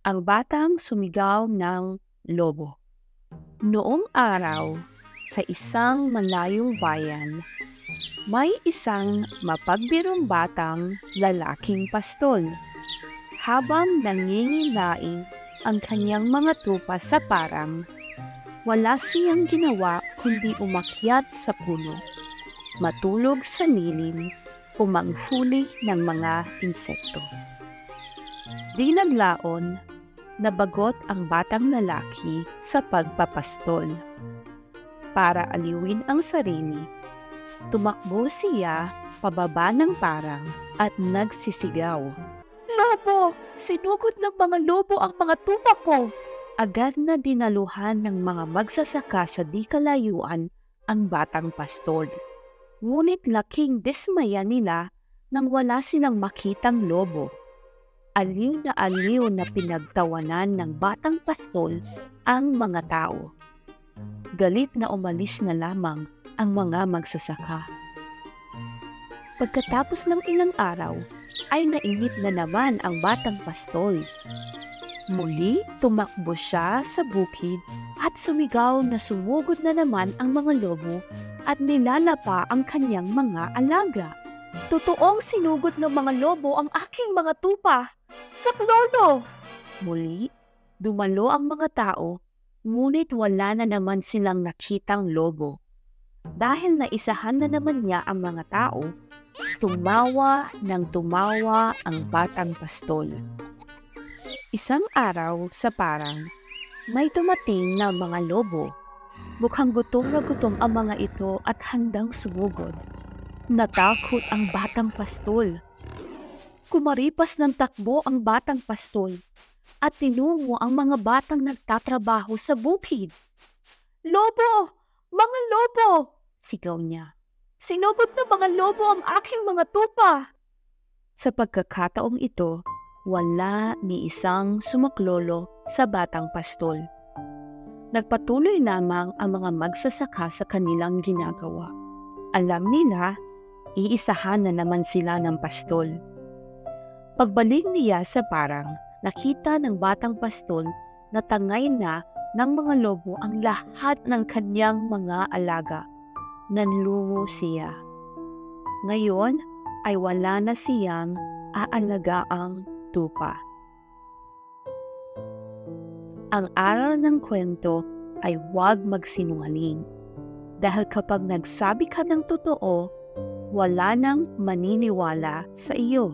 Ang batang sumigaw ng lobo. Noong araw, sa isang malayong bayan, may isang mapagbirong batang lalaking pastol. Habang nangingilain ang kanyang mga tupa sa parang, wala siyang ginawa kundi umakyat sa puno, matulog sa lilim, o manghuli ng mga insekto. Di naglaon, nabagot ang batang lalaki sa pagpapastol. Para aliwin ang sarili, tumakbo siya pababa ng parang at nagsisigaw, "Lobo! Sinugod ng mga lobo ang mga tupa ko!" Agad na dinaluhan ng mga magsasaka sa di kalayuan ang batang pastol. Ngunit laking dismaya nila nang wala silang makitang lobo. Aliw na pinagtawanan ng batang pastol ang mga tao. Galit na umalis na lamang ang mga magsasaka. Pagkatapos ng ilang araw, ay nainip na naman ang batang pastol. Muli, tumakbo siya sa bukid at sumigaw na sumugod na naman ang mga lobo at nilalapa ang kanyang mga alaga. "Totoong sinugod ng mga lobo ang aking mga tupa! Saklolo!" Muli, dumalo ang mga tao, ngunit wala na naman silang nakitang lobo. Dahil naisahan na naman niya ang mga tao, tumawa ng tumawa ang batang pastol. Isang araw sa parang, may dumating na mga lobo. Mukhang gutom na gutom ang mga ito at handang sumugod. Natakot ang batang pastol. Kumaripas ng takbo ang batang pastol at tinungo ang mga batang nagtatrabaho sa bukid. "Lobo! Mga lobo!" sigaw niya. "Sinugod ng mga lobo ang aking mga tupa!" Sa pagkakataong ito, wala ni isang sumaklolo sa batang pastol. Nagpatuloy lamang ang mga magsasaka sa kanilang ginagawa. Alam nila, iisahan na naman sila ng pastol. Pagbalik niya sa parang, nakita ng batang pastol na tangay na ng mga lobo ang lahat ng kanyang mga alaga. Nanlumo siya. Ngayon ay wala na siyang aalagaang tupa. Ang aral ng kwento ay huwag magsinungaling. Dahil kapag nagsabi ka ng totoo, wala nang maniniwala sa iyo.